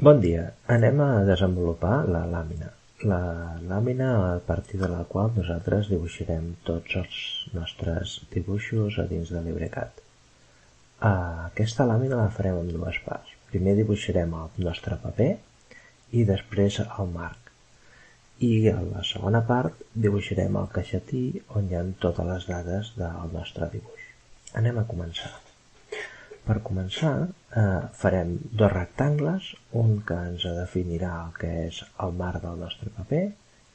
Bon dia, anem a desenvolupar la làmina. La làmina a partir de la qual nosaltres dibuixarem tots els nostres dibuixos a dins de LibreCAD. Aquesta làmina la farem en dues parts. Primer dibuixarem el nostre paper i després el marc. I a la segona part dibuixarem el caixetí on hi ha totes les dades del nostre dibuix. Anem a començar. Per començar farem dos rectangles, un que ens definirà el que és el marc del nostre paper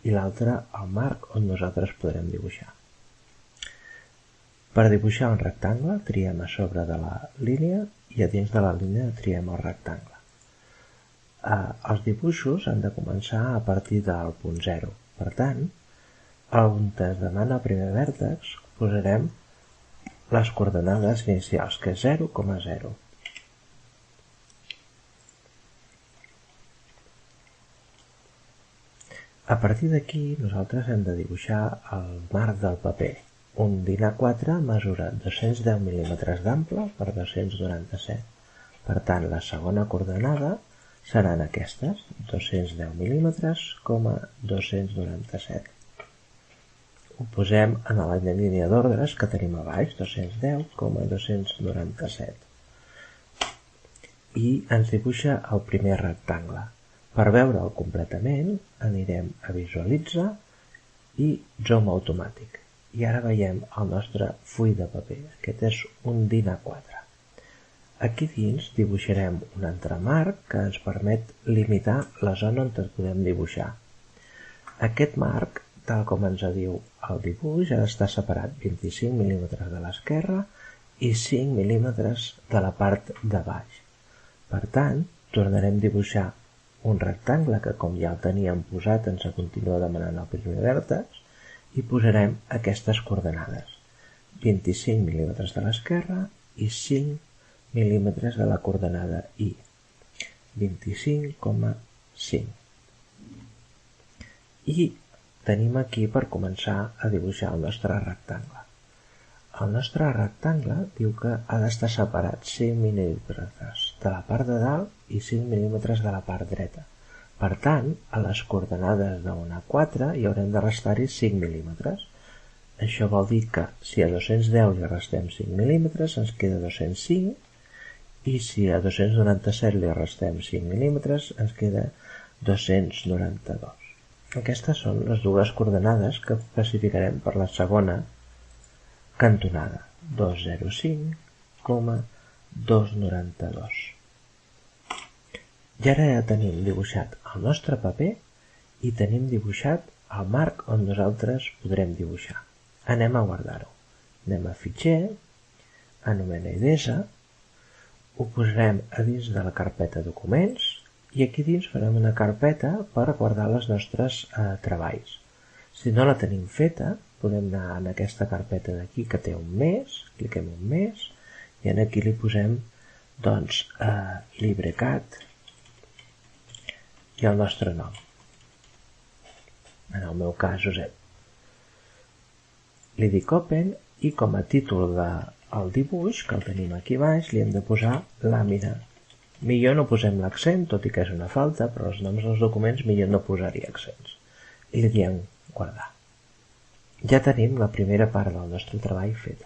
i l'altre el marc on nosaltres podrem dibuixar. Per dibuixar un rectangle triem a sobre de la línia i a dins de la línia triem el rectangle. Els dibuixos han de començar a partir del punt 0. Per tant, on es demana el primer vèrtex posarem les coordenades inicials, que és 0,0. A partir d'aquí nosaltres hem de dibuixar el marc del paper. Un DIN A4 mesura 210 mm d'ample per 297. Per tant, la segona coordenada seran aquestes, 210 mm, 297. Ho posem en la línia d'ordres que tenim a baix, 210,297. I ens dibuixa el primer rectangle. Per veure'l completament anirem a visualitzar i zoom automàtic. I ara veiem el nostre full de paper. Aquest és un DIN A4. Aquí dins dibuixarem un entremarc que ens permet limitar la zona on podem dibuixar. Aquest marc, tal com ens diu el dibuix, ha d'estar separat 25 mm de l'esquerra i 5 mm de la part de baix. Per tant, tornarem a dibuixar un rectangle que, com ja el teníem posat, ens continua demanant el primer vèrtex i posarem aquestes coordenades. 25 mm de l'esquerra i 5 mm de la coordenada I. 25,5. I tenim aquí per començar a dibuixar el nostre rectangle. El nostre rectangle diu que ha d'estar separat 5 mm de la part de dalt i 5 mm de la part dreta. Per tant, a les coordenades d'1 a 4 hi haurem de restar-hi 5 mm. Això vol dir que si a 210 li restem 5 mm ens queda 205 i si a 297 li restem 5 mm ens queda 292. Aquestes són les dues coordenades que classificarem per la segona cantonada, 205,292. I ara ja tenim dibuixat el nostre paper i tenim dibuixat el marc on nosaltres podrem dibuixar. Anem a guardar-ho. Anem a fitxer, anomena IDESA, ho posarem a dins de la carpeta documents i aquí dins farem una carpeta per guardar els nostres treballs. Si no la tenim feta, podem anar en aquesta carpeta d'aquí que té un més, cliquem un més i aquí li posem LibreCAD i el nostre nom. En el meu cas, Josep. Li dic Open i com a títol del dibuix, que el tenim aquí baix, li hem de posar làmina. Millor no posem l'accent, tot i que és una falta, però els noms dels documents millor no posar-hi accents. I li diem guardar. Ja tenim la primera part del nostre treball feta.